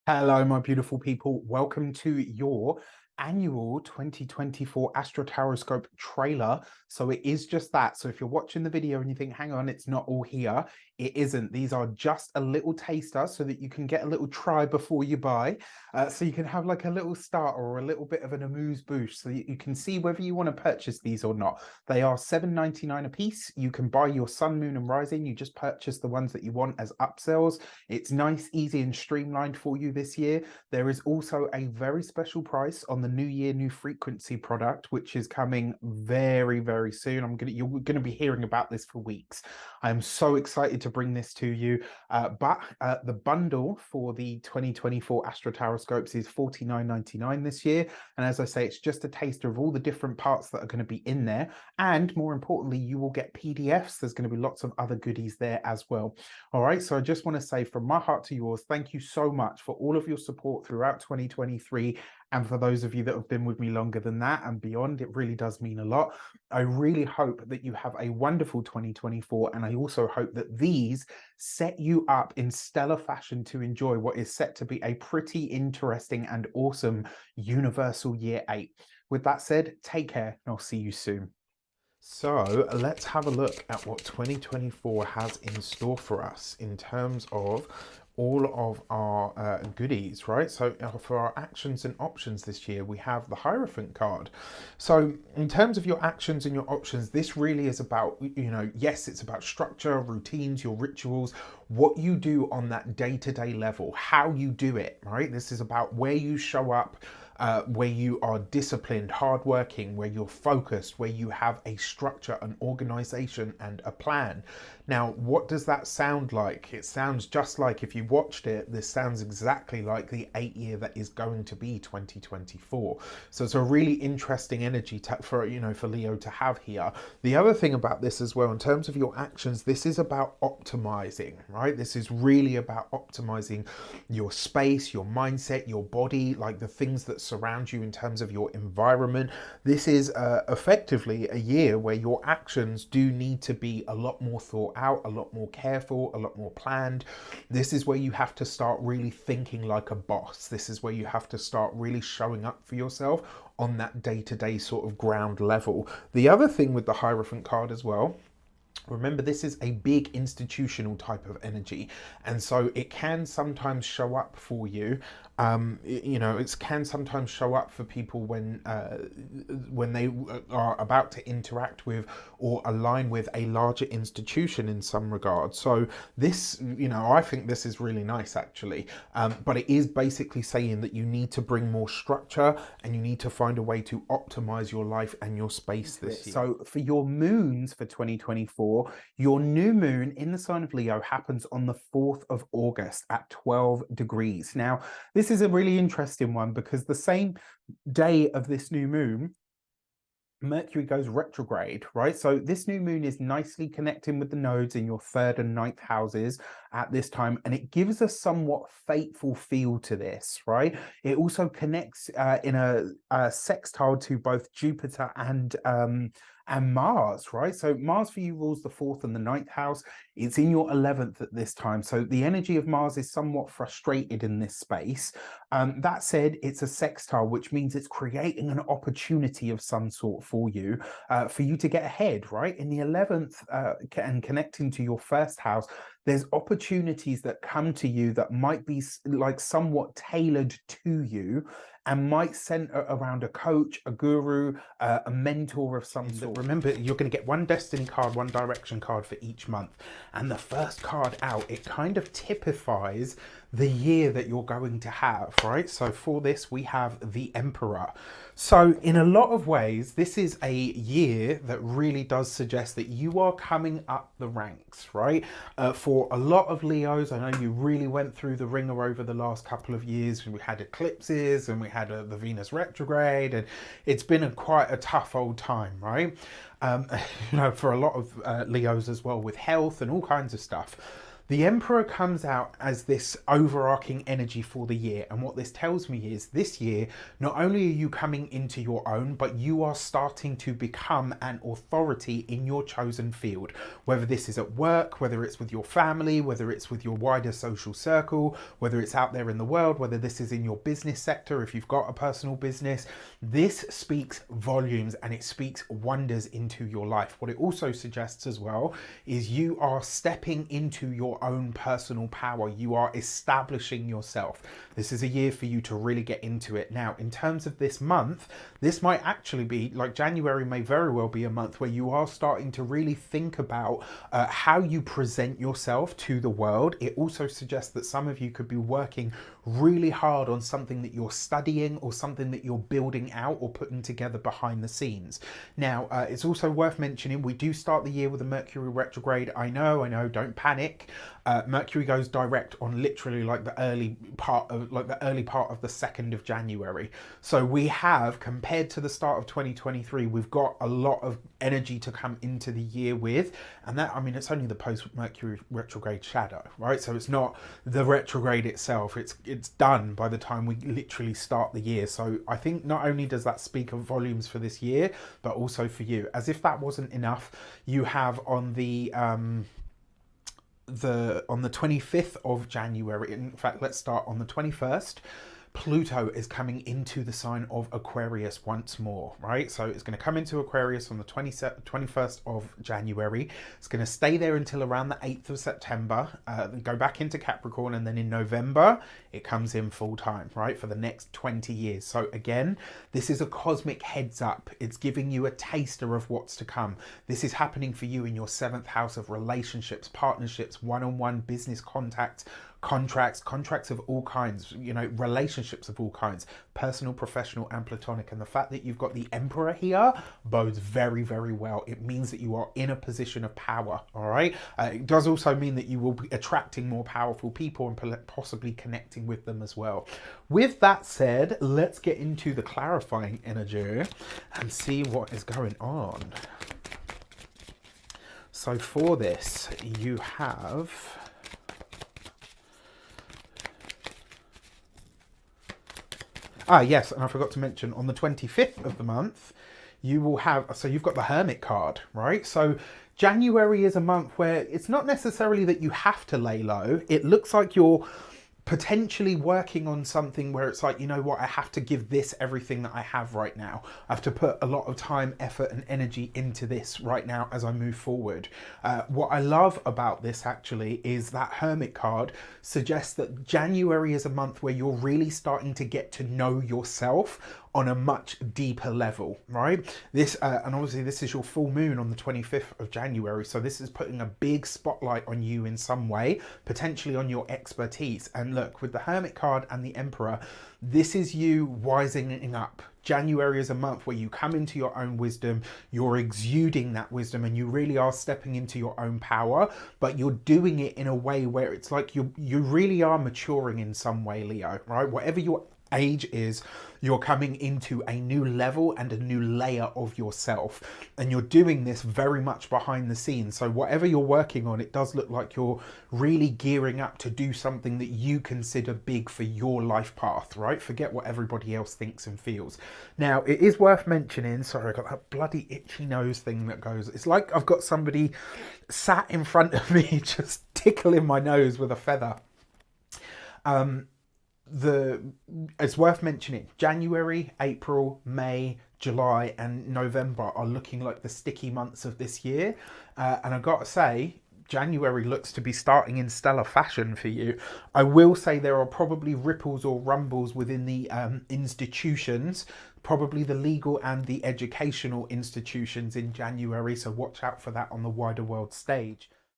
Hello, my beautiful people. Welcome to your annual 2024 Astro-Tarotscope trailer. So it is just that. So if you're watching the video and you think, hang on, it's not all here, it isn't. These are just a little taster so that you can get a little try before you buy. So you can have like a little starter or a little bit of an amuse bouche so that you can see whether you want to purchase these or not. They are $7.99 a piece. You can buy your sun, moon and rising. You just purchase the ones that you want as upsells. It's nice, easy and streamlined for you this year. There is also a very special price on the New Year, New Frequency product, which is coming very, very soon. You're gonna be hearing about this for weeks. I'm so excited to bring this to you. But the bundle for the 2024 Astro-Tarotscopes is $49.99 this year. And as I say, it's just a taster of all the different parts that are going to be in there. And more importantly, you will get PDFs. There's going to be lots of other goodies there as well. All right, so I just want to say from my heart to yours, thank you so much for all of your support throughout 2023. And for those of you that have been with me longer than that and beyond, it really does mean a lot. I really hope that you have a wonderful 2024. And I also hope that these set you up in stellar fashion to enjoy what is set to be a pretty interesting and awesome universal year 8. With that said, take care and I'll see you soon. So let's have a look at what 2024 has in store for us in terms of all of our goodies, right? So for our actions and options this year, we have the Hierophant card. So in terms of your actions and your options, this really is about, yes, it's about structure, routines, your rituals, what you do on that day-to-day level, how you do it, right? This is about where you show up, where you are disciplined, hardworking, where you're focused, where you have a structure, an organization, and a plan. Now, what does that sound like? It sounds just like, if you watched it, this sounds exactly like the 8-year that is going to be 2024. So it's a really interesting energy for Leo to have here. The other thing about this as well, in terms of your actions, this is about optimizing, right? This is really about optimizing your space, your mindset, your body, like the things that surround you in terms of your environment. This is effectively a year where your actions do need to be a lot more thought out, a lot more careful, a lot more planned. This is where you have to start really thinking like a boss. This is where you have to start really showing up for yourself on that day-to-day sort of ground level. The other thing with the Hierophant card as well, remember, this is a big institutional type of energy, and so it can sometimes show up for you. It can sometimes show up for people when they are about to interact with or align with a larger institution in some regard. So this, I think this is really nice actually. But it is basically saying that you need to bring more structure and you need to find a way to optimize your life and your space this year. So for your moons for 2024, your new moon in the sign of Leo happens on the 4th of August at 12 degrees. Now, this is a really interesting one because the same day of this new moon, Mercury goes retrograde, right? So this new moon is nicely connecting with the nodes in your 3rd and 9th houses at this time, and it gives a somewhat fateful feel to this, right? It also connects in a sextile to both Jupiter and Mars, right? So Mars for you rules the 4th and the 9th house. It's in your 11th at this time. So the energy of Mars is somewhat frustrated in this space. That said, it's a sextile, which means it's creating an opportunity of some sort for you to get ahead, right? In the 11th and connecting to your 1st house, there's opportunities that come to you that might be like somewhat tailored to you and might center around a coach, a guru, a mentor of some sort. Remember, you're going to get one destiny card, one direction card for each month. And the first card out, it kind of typifies the year that you're going to have, right? So for this, we have the Emperor. So in a lot of ways, this is a year that really does suggest that you are coming up the ranks, right? For a lot of Leos, I know you really went through the ringer over the last couple of years. We had eclipses and we had the Venus retrograde, and it's been quite a tough old time, right? For a lot of Leos as well, with health and all kinds of stuff. The Emperor comes out as this overarching energy for the year, and what this tells me is this year, not only are you coming into your own, but you are starting to become an authority in your chosen field, whether this is at work, whether it's with your family, whether it's with your wider social circle, whether it's out there in the world, whether this is in your business sector, if you've got a personal business. This speaks volumes and it speaks wonders into your life. What it also suggests as well is you are stepping into your own personal power. You are establishing yourself. This is a year for you to really get into it. Now, in terms of this month, this might actually be, like January may very well be a month where you are starting to really think about how you present yourself to the world. It also suggests that some of you could be working really hard on something that you're studying or something that you're building out or putting together behind the scenes. Now, it's also worth mentioning, we do start the year with a Mercury retrograde. I know, don't panic. Mercury goes direct on literally like the early part of the 2nd of January. So we have, compared to the start of 2023, we've got a lot of energy to come into the year with, and that, I mean, it's only the post-Mercury retrograde shadow, right? So it's not the retrograde itself, it's done by the time we literally start the year. So I think not only does that speak of volumes for this year, but also for you. As if that wasn't enough, you have on the 25th of January, in fact, let's start on the 21st, Pluto is coming into the sign of Aquarius once more, right? So it's going to come into Aquarius on the 21st of January. It's going to stay there until around the 8th of September, go back into Capricorn, and then in November, it comes in full time, right? For the next 20 years. So again, this is a cosmic heads up. It's giving you a taster of what's to come. This is happening for you in your 7th house of relationships, partnerships, one-on-one business contacts, contracts of all kinds, you know, relationships of all kinds, personal, professional, and platonic. And the fact that you've got the Emperor here bodes very, very well. It means that you are in a position of power, all right? It does also mean that you will be attracting more powerful people and possibly connecting with them as well. With that said, let's get into the clarifying energy and see what is going on. So for this, you have... yes, and I forgot to mention, on the 25th of the month, you will have, so you've got the Hermit card, right? So January is a month where it's not necessarily that you have to lay low. It looks like you're potentially working on something where it's like, you know what, I have to give this everything that I have right now. I have to put a lot of time, effort, and energy into this right now as I move forward. What I love about this actually is that Hermit card suggests that January is a month where you're really starting to get to know yourself on a much deeper level, right? This and obviously this is your full moon on the 25th of January, so this is putting a big spotlight on you in some way, potentially on your expertise. And look, with the Hermit card and the Emperor, this is you wisening up. January is a month where you come into your own wisdom, you're exuding that wisdom, and you really are stepping into your own power, but you're doing it in a way where it's like you really are maturing in some way, Leo, right? Whatever your age is, you're coming into a new level and a new layer of yourself, and you're doing this very much behind the scenes. So whatever you're working on, it does look like you're really gearing up to do something that you consider big for your life path, right? Forget what everybody else thinks and feels. Now, it is worth mentioning, sorry, I got that bloody itchy nose thing that goes, it's like I've got somebody sat in front of me just tickling my nose with a feather. It's worth mentioning, January, April, May, July, and November are looking like the sticky months of this year. And I've got to say, January looks to be starting in stellar fashion for you. I will say there are probably ripples or rumbles within the institutions, probably the legal and the educational institutions in January. So watch out for that on the wider world stage.